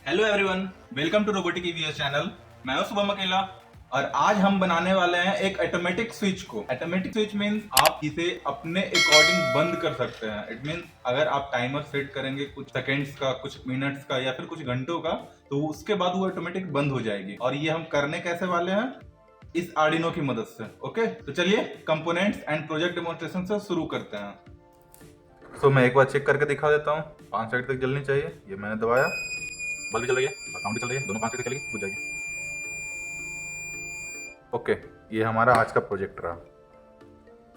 Hello everyone, welcome to robotic EVS channel. मैं हूं शुभम अकेला और आज हम बनाने वाले हैं एक ऑटोमेटिक स्विच को। ऑटोमेटिक स्विच मींस आप इसे अपने अकॉर्डिंग बंद कर सकते हैं। इट मींस अगर आप टाइमर सेट करेंगे कुछ सेकंड्स का, कुछ मिनट्स का या फिर कुछ घंटों का, तो उसके बाद वो ऑटोमेटिक बंद हो जाएगी। और ये हम करने कैसे वाले हैं? इस आर्डिनो की मदद से। ओके, तो चलिए कंपोनेंट्स एंड प्रोजेक्ट डेमोन्स्ट्रेशन से शुरू करते हैं। तो मैं एक बार चेक करके दिखा देता हूँ। 5 सेकंड तक जलनी चाहिए। ये मैंने दबाया, बल्ब भी चल रही है और साउंड भी चल रही है, दोनों 5 सेकंड चलेगी, बुझ जाएगी। ओके, ये हमारा आज का प्रोजेक्ट रहा।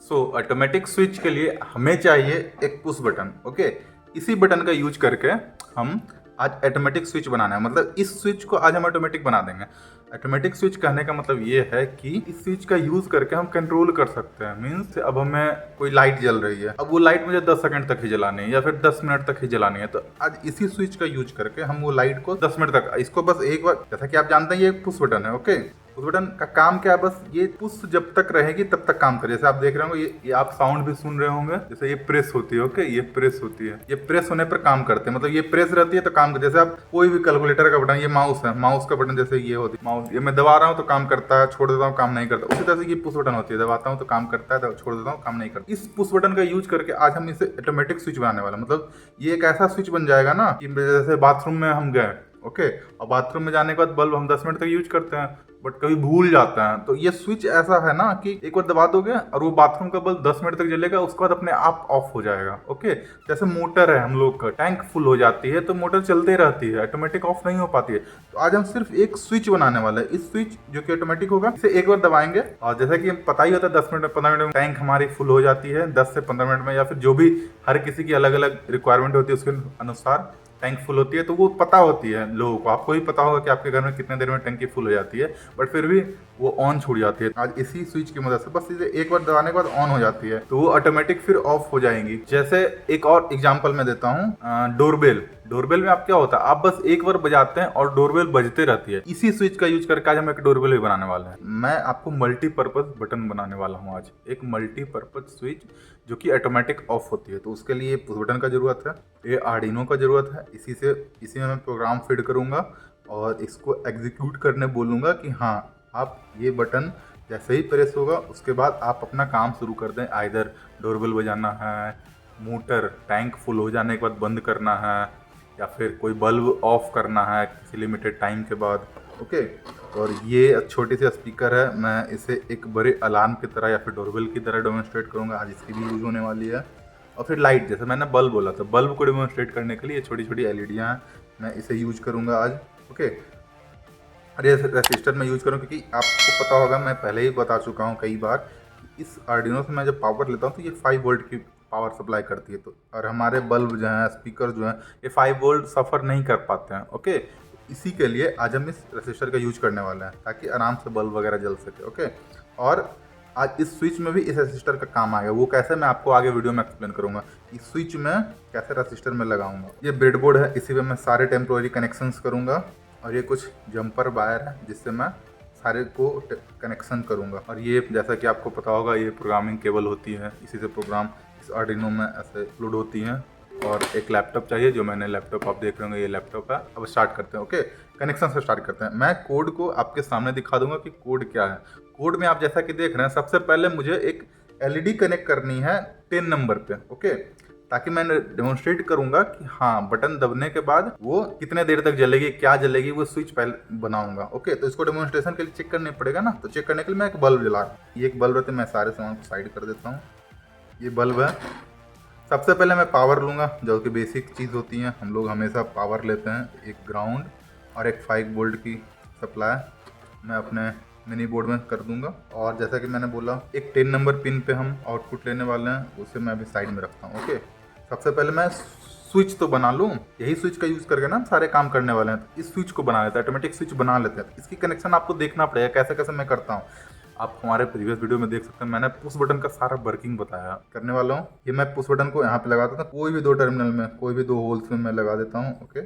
सो ऑटोमेटिक स्विच के लिए हमें चाहिए एक पुश बटन। ओके, इसी बटन का यूज करके हम आज ऑटोमेटिक स्विच बनाना है। मतलब इस स्विच को आज हम ऑटोमेटिक बना देंगे। ऑटोमेटिक स्विच कहने का मतलब ये है कि इस स्विच का यूज करके हम कंट्रोल कर सकते हैं। मीन्स अब हमें कोई लाइट जल रही है, अब वो लाइट मुझे 10 सेकंड तक ही जलानी है या फिर 10 मिनट तक ही जलानी है, तो आज इसी स्विच का यूज करके हम वो लाइट को 10 मिनट तक, इसको बस एक बार, जैसा कि आप जानते हैं ये एक पुश बटन है। ओके, उस बटन का काम क्या है? बस ये पुश जब तक रहेगी तब तक काम करे। जैसे आप देख रहे होंगे, ये आप साउंड भी सुन रहे होंगे, जैसे ये प्रेस होती है। ओके, ये प्रेस होती है, ये प्रेस होने पर काम करते हैं। मतलब ये प्रेस रहती है तो काम करते है। जैसे आप कोई भी कैलकुलेटर का बटन, ये माउस है, माउस का बटन जैसे ये होती है, माउस ये मैं दबा रहा हूँ तो काम करता है, छोड़ देता हूँ काम नहीं करता। उसी तरह से ये पुश बटन होती है, दबाता हूँ तो काम करता है, छोड़ देता हूँ काम नहीं करता। इस पुश बटन का यूज करके आज हम इसे ऑटोमेटिक स्विच बनाने वाला। मतलब ये एक ऐसा स्विच बन जाएगा ना कि जैसे बाथरूम में हम गए, ओके, और बाथरूम में जाने के बाद बल्ब हम 10 मिनट तक यूज करते हैं, बट कभी भूल जाते हैं। तो ये स्विच ऐसा है ना कि एक बार दबा दोगे और वो बाथरूम का बल्ब 10 मिनट तक जलेगा, उसके बाद अपने आप ऑफ हो जाएगा। ओके, जैसे मोटर है, हम लोग का टैंक फुल हो जाती है तो मोटर चलते रहती है, ऑटोमेटिक ऑफ नहीं हो पाती है। तो आज हम सिर्फ एक स्विच बनाने वाले हैं। इस स्विच जो कि ऑटोमेटिक होगा, इसे एक बार दबाएंगे और जैसा कि पता ही होता है 10 मिनट 15 मिनट में टैंक हमारी फुल हो जाती है, 10 से 15 मिनट में, या फिर जो भी हर किसी की अलग अलग रिक्वायरमेंट होती है उसके अनुसार टैंक फुल होती है। तो वो पता होती है लोगों को, आपको भी पता होगा कि आपके घर में कितने देर में टैंकी फुल हो जाती है, बट फिर भी वो ऑन छूट जाती है। आज इसी स्विच की मदद से बस इसे एक बार दबाने के बाद ऑन हो जाती है, तो वो ऑटोमेटिक फिर ऑफ हो जाएंगी। जैसे एक और एग्जांपल मैं देता हूँ, डोरबेल। डोरबेल में आप क्या होता है, आप बस एक बार बजाते हैं और डोरबेल बजते रहती है। इसी स्विच का यूज करके आज हम एक डोरबेल भी बनाने वाले हैं। मैं आपको मल्टीपर्पज बटन बनाने वाला हूँ आज, एक मल्टीपर्पज स्विच जो कि ऑटोमेटिक ऑफ होती है। तो उसके लिए पुश बटन का जरूरत है, ये आर्डिनो का जरूरत है। इसी में मैं प्रोग्राम फीड करूंगा और इसको एग्जीक्यूट करने बोलूंगा कि हाँ, आप ये बटन जैसे ही प्रेस होगा उसके बाद आप अपना काम शुरू कर दें। आइदर डोरबेल बजाना है, मोटर टैंक फुल हो जाने के बाद बंद करना है, या फिर कोई बल्ब ऑफ करना है किसी लिमिटेड टाइम के बाद। ओके, और ये छोटी सी स्पीकर है, मैं इसे एक बड़े अलार्म की तरह या फिर डोरबेल की तरह डेमोन्स्ट्रेट करूँगा। आज इसकी भी यूज़ होने वाली है। और फिर लाइट, जैसे मैंने बल्ब बोला था, बल्ब को डेमोन्स्ट्रेट करने के लिए छोटी छोटी एलईडियाँ हैं, मैं इसे यूज करूँगा आज। ओके, और ये रेसिस्टर में यूज करूँ क्योंकि आपको पता होगा, मैं पहले ही बता चुका हूँ कई बार, इस आर्डिनो से मैं जब पावर लेता हूँ तो ये 5 वोल्ट की पावर सप्लाई करती है। तो और हमारे बल्ब जो हैं, स्पीकर जो हैं, ये 5 वोल्ट सफ़र नहीं कर पाते हैं। ओके, इसी के लिए आज हम इस रेसिस्टर का यूज करने वाले हैं ताकि आराम से बल्ब वगैरह जल सके। ओके, और आज इस स्विच में भी इस रेसिस्टर का काम आएगा। वो कैसे, मैं आपको आगे वीडियो में एक्सप्लेन करूंगा। इस स्विच में कैसे रेसिस्टर में लगाऊंगा। ये ब्रेडबोर्ड है, इसी में मैं सारे टेम्पोररी कनेक्शंस करूंगा, और ये कुछ जंपर वायर है जिससे मैं सारे को कनेक्शन करूंगा। और ये जैसा कि आपको पता होगा, ये प्रोग्रामिंग केबल होती है, इसी से प्रोग्राम इस आर्डिनो में ऐसे अपलोड होती हैं। और एक लैपटॉप चाहिए, जो मैंने लैपटॉप आप देख रहे होंगे, ये लैपटॉप है। अब स्टार्ट करते हैं। ओके, कनेक्शन से स्टार्ट करते हैं। मैं कोड को आपके सामने दिखा दूंगा कि कोड क्या है। कोड में आप जैसा कि देख रहे हैं, सबसे पहले मुझे एक एलईडी कनेक्ट करनी है 10 नंबर पे। ओके, ताकि मैं डेमोन्स्ट्रेट करूंगा कि हाँ, बटन दबने के बाद वो कितने देर तक जलेगी, क्या जलेगी, वो स्विच पहले बनाऊंगा। ओके, तो इसको डेमोन्स्ट्रेशन के लिए चेक करना पड़ेगा ना, तो चेक करने के लिए मैं एक बल्ब जला रहा हूँ। ये एक बल्ब रहते, मैं सारे सामान को साइड कर देता हूँ। ये बल्ब है। सबसे पहले मैं पावर लूँगा, जो कि बेसिक चीज़ होती है, हम लोग हमेशा पावर लेते हैं। एक ग्राउंड और एक 5 वोल्ट की सप्लाई मैं अपने मिनी बोर्ड में कर दूंगा। और जैसा कि मैंने बोला, एक 10 नंबर पिन पे हम आउटपुट लेने वाले हैं, उसे मैं अभी साइड में रखता हूँ। ओके, सबसे पहले मैं स्विच तो बना लूँ। यही स्विच का यूज़ करके ना हम सारे काम करने वाले हैं। तो इस स्विच को बना लेते हैं, ऑटोमेटिक स्विच बना लेते हैं। इसकी कनेक्शन आपको देखना पड़ेगा कैसे कैसे मैं करता हूँ। आप हमारे प्रीवियस वीडियो में देख सकते हैं, मैंने पुश बटन का सारा वर्किंग बताया। करने वाला हूँ, ये मैं पुश बटन को यहाँ पे लगा देता हूँ, कोई भी 2 टर्मिनल में, कोई भी 2 होल्स में मैं लगा देता हूँ। ओके,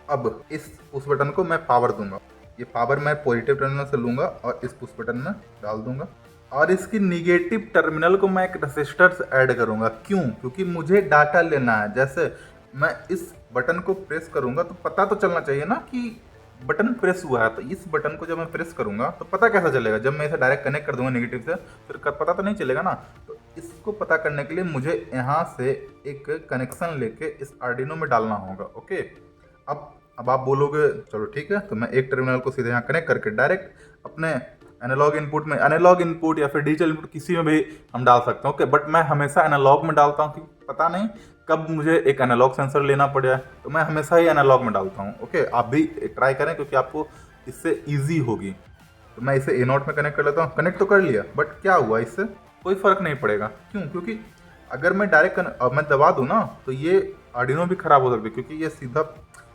अब इस पुश बटन को मैं पावर दूंगा। ये पावर मैं पॉजिटिव टर्मिनल से लूंगा और इस पुश बटन में डाल दूंगा, और इसकी निगेटिव टर्मिनल को मैं एक रेसिस्टर से ऐड करूंगा। क्यों? क्योंकि मुझे डाटा लेना है। जैसे मैं इस बटन को प्रेस करूंगा तो पता तो चलना चाहिए ना कि बटन प्रेस हुआ है। तो इस बटन को जब मैं प्रेस करूंगा तो पता कैसा चलेगा? जब मैं इसे डायरेक्ट कनेक्ट कर दूंगा नेगेटिव से, फिर पता तो नहीं चलेगा ना। तो इसको पता करने के लिए मुझे यहाँ से एक कनेक्शन लेके इस आर्डिनो में डालना होगा। ओके, अब आप बोलोगे चलो ठीक है, तो मैं एक टर्मिनल को सीधे यहाँ कनेक्ट करके डायरेक्ट अपने एनालॉग इनपुट में, एनालॉग इनपुट या फिर डिजिटल इनपुट किसी में भी हम डाल सकते हैं। ओके, बट मैं हमेशा एनालॉग में डालता हूँ क्योंकि पता नहीं कब मुझे एक एनालॉग सेंसर लेना पड़ जाए, तो मैं हमेशा ही एनालॉग में डालता हूँ। ओके, आप भी ट्राई करें क्योंकि आपको इससे ईजी होगी। तो मैं इसे ए नॉट में कनेक्ट कर लेता हूँ। कनेक्ट तो कर लिया, बट क्या हुआ, इससे कोई फर्क नहीं पड़ेगा। क्यों? क्योंकि अगर मैं डायरेक्ट मैं दबा दूँ ना तो ये आर्डिनो भी खराब हो सकती है, क्योंकि ये सीधा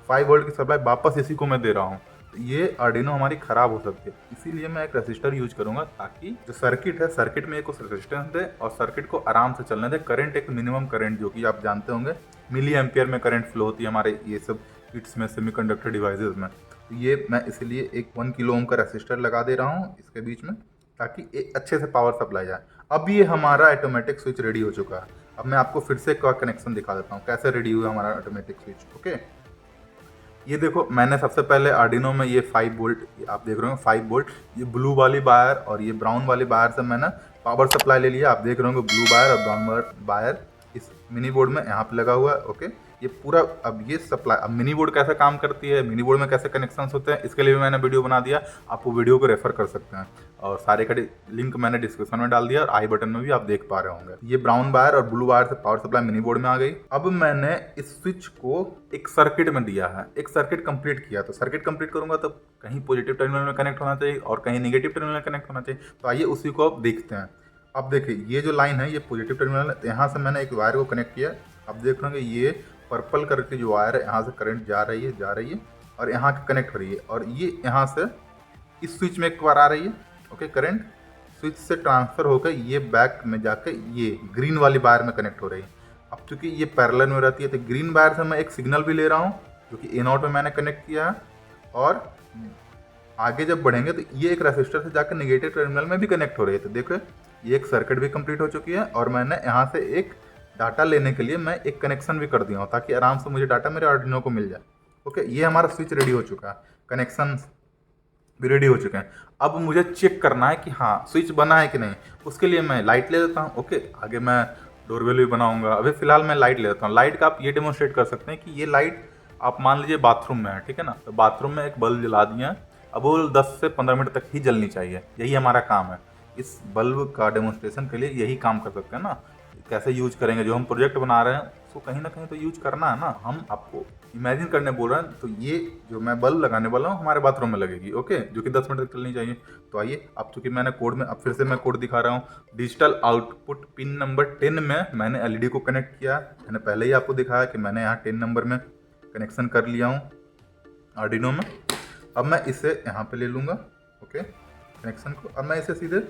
5 वोल्ट की सप्लाई वापस इसी को मैं दे रहा हूँ। तो ये आर्डिनो हमारी ख़राब हो सकती है। इसीलिए मैं एक रेसिस्टर यूज करूंगा ताकि जो सर्किट है, सर्किट में एक उस रेसिस्टेंस दे और सर्किट को आराम से चलने दे। करंट एक मिनिमम करंट, जो कि आप जानते होंगे मिली एम्पियर में करंट फ्लो होती है हमारे ये सब किट्स में, सेमीकंडक्टर डिवाइसेस में। तो ये मैं इसलिए एक 1 किलो ओम का रेसिस्टर लगा दे रहा हूँ इसके बीच में, ताकि एक अच्छे से पावर सप्लाई जाए। अब ये हमारा ऑटोमेटिक स्विच रेडी हो चुका है। अब मैं आपको फिर से का कनेक्शन दिखा देता हूँ कैसे रेडी हुआ हमारा ऑटोमेटिक स्विच। ओके, ये देखो, मैंने सबसे पहले आर्डिनो में ये 5 वोल्ट, आप देख रहे हो 5 वोल्ट, ये ब्लू वाली वायर और ये ब्राउन वाली वायर से मैंने पावर सप्लाई ले लिया। आप देख रहे होंगे ब्लू वायर और ब्राउन वायर इस मिनी बोर्ड में यहाँ पे लगा हुआ है। ओके, ये पूरा अब ये सप्लाई, अब मिनी बोर्ड कैसे काम करती है, मिनी बोर्ड में कैसे कनेक्शंस होते हैं, इसके लिए भी मैंने वीडियो बना दिया, आप वो वीडियो को रेफर कर सकते हैं। और सारे का लिंक मैंने डिस्क्रिप्शन में डाल दिया और आई बटन में भी आप देख पा रहे होंगे। ये ब्राउन वायर और ब्लू वायर से पावर सप्लाई मिनी बोर्ड में आ गई। अब मैंने इस स्विच को एक सर्किट में दिया है, एक सर्किट कंप्लीट किया। तो सर्किट कंप्लीट करूंगा तो कहीं पॉजिटिव टर्मिनल में कनेक्ट होना चाहिए और कहीं नेगेटिव टर्मिनल में कनेक्ट होना चाहिए। तो आइए उसी को अब देखते हैं। अब देखिए, ये जो लाइन है ये पॉजिटिव टर्मिनल है, यहाँ से मैंने एक वायर को कनेक्ट किया। आप देख रहे होंगे ये पर्पल कलर की जो वायर है, यहाँ से करंट जा रही है और यहाँ कनेक्ट हो रही है, और ये यहाँ से इस स्विच में एक बार आ रही है। ओके, करंट स्विच से ट्रांसफर होकर ये बैक में जाकर ये ग्रीन वाली वायर में कनेक्ट हो रही है। अब चूंकि ये पैरेलल में रहती है तो ग्रीन वायर से मैं एक सिग्नल भी ले रहा हूँ जो कि ए नॉट में मैंने कनेक्ट किया है, और आगे जब बढ़ेंगे तो ये एक रेसिस्टर से जाकर नेगेटिव टर्मिनल में भी कनेक्ट हो रही है। तो देखो, ये एक सर्किट भी कंप्लीट हो चुकी है और मैंने यहाँ से एक डाटा लेने के लिए मैं एक कनेक्शन भी कर दिया हूँ ताकि आराम से मुझे डाटा मेरे आर्डिनो को मिल जाए। ओके, ये हमारा स्विच रेडी हो चुका है, कनेक्शन भी रेडी हो चुके हैं। अब मुझे चेक करना है कि हाँ स्विच बना है कि नहीं। उसके लिए मैं लाइट ले लेता हूँ। ओके, आगे मैं डोरबेल भी बनाऊंगा। अभी फिलहाल मैं लाइट ले लेता हूँ। लाइट का आप ये डेमोन्स्ट्रेट कर सकते हैं कि ये लाइट आप मान लीजिए बाथरूम में है, ठीक है ना। तो बाथरूम में एक बल्ब जला दिया, अब वो 10 से 15 मिनट तक ही जलनी चाहिए, यही हमारा काम है। इस बल्ब का डेमोन्स्ट्रेशन के लिए यही काम कर सकते हैं ना। कैसे यूज करेंगे, जो हम प्रोजेक्ट बना रहे हैं उसको कहीं ना कहीं तो यूज करना है ना। हम आपको इमेजिन करने बोल रहे हैं। तो ये जो मैं बल्ब लगाने वाला हूँ हमारे बाथरूम में लगेगी। ओके, जो कि 10 मिनट तक चलनी चाहिए। तो आइए, अब चूंकि मैंने कोड में, अब फिर से मैं कोड दिखा रहा हूँ। डिजिटल आउटपुट पिन नंबर 10 में मैंने एलईडी को कनेक्ट किया। मैंने पहले ही आपको दिखाया कि मैंने यहाँ 10 नंबर में कनेक्शन कर लिया हूँ आर्डिनो में। अब मैं इसे यहाँ पे ले लूँगा। ओके, कनेक्शन को अब मैं इसे सीधे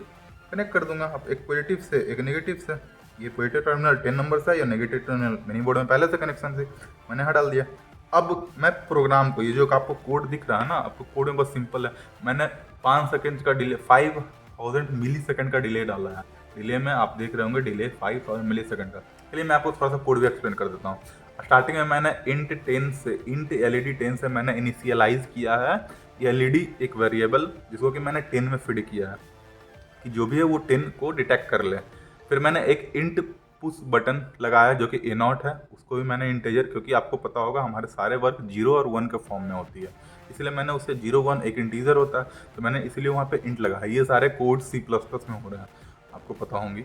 कनेक्ट कर दूंगा। अब एक पॉजिटिव से एक नेगेटिव से, ये पॉजिटिव टर्मिनल 10 नंबर से या नेगेटिव टर्मिनल मिनी बोर्ड में पहले से कनेक्शन से मैंने यहाँ डाल दिया। अब मैं प्रोग्राम को, ये जो आपको कोड दिख रहा है ना, आपको कोड में बहुत सिंपल है। मैंने 5 सेकेंड का डिले, 5000 मिली सेकेंड का डिले डाला है। डिले में आप देख रहे होंगे डिले 5000 मिली सेकेंड का। चलिए मैं आपको थोड़ा सा कोड भी एक्सप्लेन कर देता हूँ। स्टार्टिंग में मैंने इंट 10 से, इंट एलईडी 10 से मैंने इनिशियलाइज किया है ये एलईडी, एक वेरिएबल जिसको कि मैंने 10 में फीड किया है कि जो भी है वो 10 को डिटेक्ट कर ले। फिर मैंने एक इंट पुश बटन लगाया जो कि ए नॉट है, उसको भी मैंने इंटीजर, क्योंकि आपको पता होगा हमारे सारे वर्क 0 और 1 के फॉर्म में होती है, इसलिए मैंने उसे 0 1 एक इंटीजर होता है तो मैंने इसलिए वहाँ पे इंट लगाया। ये सारे कोड C++ में हो रहे हैं, आपको पता होंगी।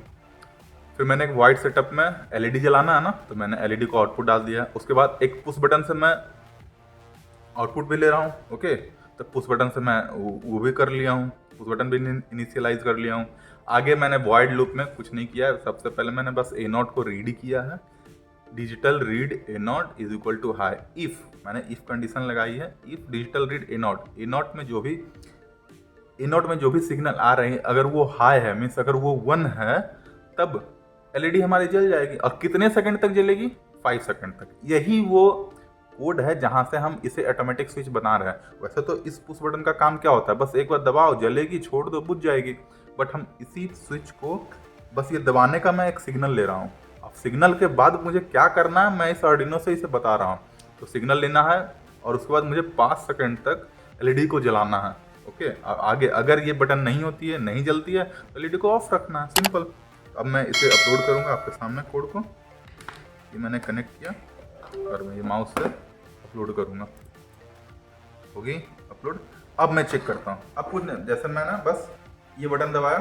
फिर मैंने एक वाइट सेटअप में एलईडी जलाना है ना, तो मैंने एलईडी को आउटपुट डाल दिया। उसके बाद एक पुश बटन से मैं आउटपुट भी ले रहा हूँ। ओके, तो पुश बटन से मैं वो भी कर लिया हूँ, पुश बटन भी इनिशियलाइज कर लिया हूँ। आगे मैंने वॉइड लूप में कुछ नहीं किया है। सबसे पहले मैंने बस ए नॉट को रीड किया है, digital read A not is equal to high if, मैंने इफ कंडीशन लगाई है। If digital read A not में जो भी सिग्नल आ रहे हैं अगर वो हाई है, मीन्स अगर वो 1 है, तब एलईडी हमारी जल जाएगी। और कितने सेकंड तक जलेगी? 5 सेकंड तक। यही वो कोड है जहां से हम इसे ऑटोमेटिक स्विच बना रहे हैं। वैसे तो इस पुश बटन का काम क्या होता है, बस एक बार दबाओ, जलेगी, छोड़ दो, बुझ जाएगी। बट हम इसी स्विच को बस ये दबाने का मैं एक सिग्नल ले रहा हूँ। अब सिग्नल के बाद मुझे क्या करना है मैं इस आर्डिनो से इसे बता रहा हूँ। तो सिग्नल लेना है और उसके बाद मुझे 5 सेकंड तक एलईडी को जलाना है। ओके, आगे अगर ये बटन नहीं होती है, नहीं जलती है, तो एलईडी को ऑफ रखना है, सिंपल। अब मैं इसे अपलोड करूँगा आपके सामने कोड को। ये मैंने कनेक्ट किया और मैं ये माउस से अपलोड करूँगा। होगी अपलोड। अब मैं चेक करता हूँ। अब कुछ नहीं, जैसे मैं ना बस ये बटन दबाया,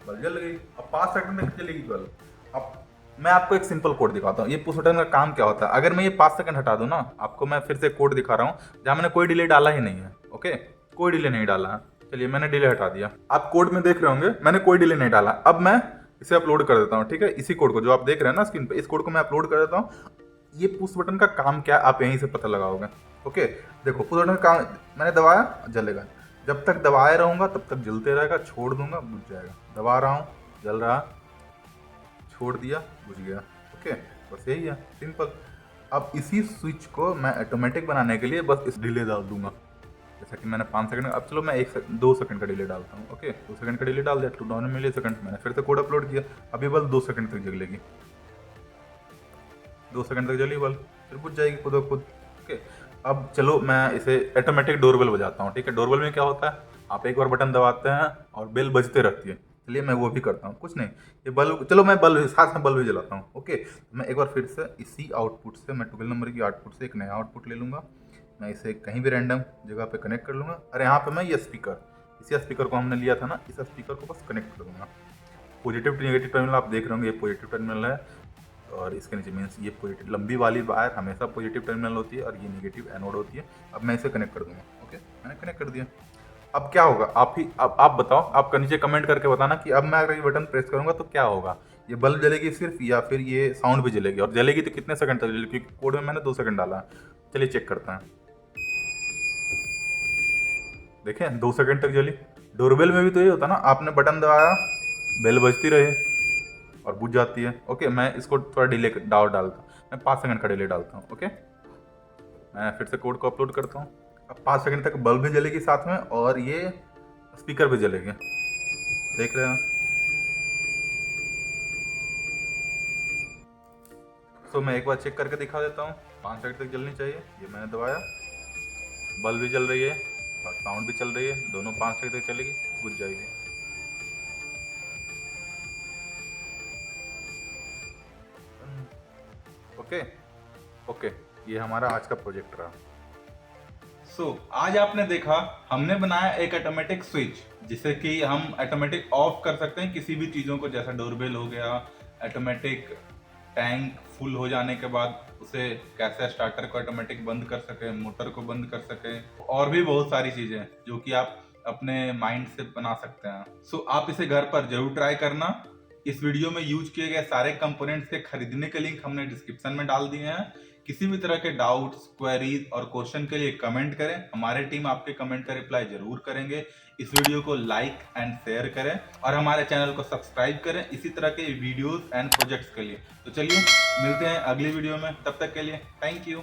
बल्ब जल गई। अब 5 सेकंड तक चलेगी बल्ब। अब मैं आपको एक सिंपल कोड दिखाता हूँ, ये पुश बटन का काम क्या होता है। अगर मैं ये 5 सेकंड हटा दूँ ना, आपको मैं फिर से कोड दिखा रहा हूँ जहाँ मैंने कोई डिले डाला ही नहीं है। ओके, कोई डिले नहीं डाला है। चलिए, मैंने डिले हटा दिया। आप कोड में देख रहे होंगे मैंने कोई डिले नहीं डाला। अब मैं इसे अपलोड कर देता हूँ। ठीक है, इसी कोड को जो आप देख रहे हैं ना स्क्रीन पे, इस कोड को मैं अपलोड कर देता हूँ। ये पुश बटन का काम क्या है आप यहीं से पता लगाओगे। ओके, देखो पुश बटन का काम, मैंने दबाया, जलेगा। जब तक दबाए रहूँगा तब तक जलते रहेगा, छोड़ दूंगा बुझ जाएगा। दबा रहा हूँ, जल रहा, छोड़ दिया, बुझ गया। ओके, बस यही है, सिंपल। अब इसी स्विच को मैं ऑटोमेटिक बनाने के लिए बस इस डिले डाल दूंगा। जैसा कि मैंने 5 सेकंड, अब चलो मैं 2 सेकंड का डिले डालता हूँ। ओके, 2 सेकंड का डिले डाल दिया, 2 मिली सेकंड। मैंने फिर से कोड अपलोड किया। अभी बल्ब 2 सेकंड तक जलेगी, 2 सेकंड तक जली बल्ब, फिर बुझ जाएगी खुद ब खुद। ओके, अब चलो मैं इसे ऑटोमेटिक डोरबेल बजाता हूँ। ठीक है, डोरबेल में क्या होता है, आप एक बार बटन दबाते हैं और बेल बजते रहती है। चलिए मैं वो भी करता हूँ, कुछ नहीं, ये बल्ब, चलो मैं बल्ब साथ में बल्ब भी जलाता हूँ। ओके, मैं एक बार फिर से इसी आउटपुट से, मैं 12 नंबर की आउटपुट से एक नया आउटपुट ले लूँगा। मैं इसे कहीं भी रैंडम जगह पे कनेक्ट कर लूँगा। और यहाँ पे मैं ये स्पीकर, इसी स्पीकर को हमने लिया था ना, इस स्पीकर को बस कनेक्ट करूँगा। पॉजिटिव नेगेटिव टर्मिनल आप देख रहे होंगे, ये पॉजिटिव टर्मिनल है और इसके नीचे मीन्स ये पॉजिटिव, लंबी वाली वायर हमेशा पॉजिटिव टर्मिनल होती है और ये नेगेटिव एनोड होती है। अब मैं इसे कनेक्ट कर दूंगा। ओके, मैंने कनेक्ट कर दिया। अब क्या होगा, अब आप बताओ, आपका नीचे कमेंट करके बताना कि अब मैं अगर ये बटन प्रेस करूंगा तो क्या होगा। ये बल्ब जलेगी सिर्फ, या फिर ये साउंड भी जलेगी, और जलेगी तो कितने सेकंड तक जलेगी, क्योंकि कोड में मैंने 2 सेकंड डाला है। चलिए चेक करते हैं। देखें, 2 सेकंड तक जली। डोरबेल में भी तो ये होता ना, आपने बटन दबाया, बेल बजती रही और बुझ जाती है। ओके, मैं इसको थोड़ा डिले डालता हूँ, मैं 5 सेकंड का डिले डालता हूँ। ओके, मैं फिर से कोड को अपलोड करता हूँ। अब 5 सेकंड तक बल्ब भी जलेगी साथ में और ये स्पीकर भी जलेगी, देख रहे हैं। तो मैं एक बार चेक करके दिखा देता हूँ। 5 सेकंड तक जलनी चाहिए, ये मैंने दबाया, बल्ब भी जल रही है और साउंड भी चल रही है, दोनों 5 सेकंड तक चलेगी, बुझ जाएगी। ओके ओके, ये हमारा आज का प्रोजेक्ट रहा। आज आपने देखा हमने बनाया एक ऑटोमेटिक स्विच, जिससे कि हम ऑटोमेटिक ऑफ कर सकते हैं किसी भी चीज़ों को, जैसा डोरबेल हो गया, ऑटोमेटिक टैंक फुल हो जाने के बाद उसे कैसे स्टार्टर को ऑटोमेटिक बंद कर सके, मोटर को बंद कर सके, और भी बहुत सारी चीज़ें जो कि आप अपने माइंड से बना सकते हैं। आप इसे घर पर जरूर ट्राई करना। इस वीडियो में यूज किए गए सारे कंपोनेंट्स के खरीदने के लिंक हमने डिस्क्रिप्शन में डाल दिए हैं। किसी भी तरह के डाउट्स, क्वेरीज और क्वेश्चन के लिए कमेंट करें, हमारे टीम आपके कमेंट का रिप्लाई जरूर करेंगे। इस वीडियो को लाइक एंड शेयर करें और हमारे चैनल को सब्सक्राइब करें इसी तरह के वीडियोस एंड प्रोजेक्ट्स के लिए। तो चलिए मिलते हैं अगली वीडियो में, तब तक के लिए थैंक यू।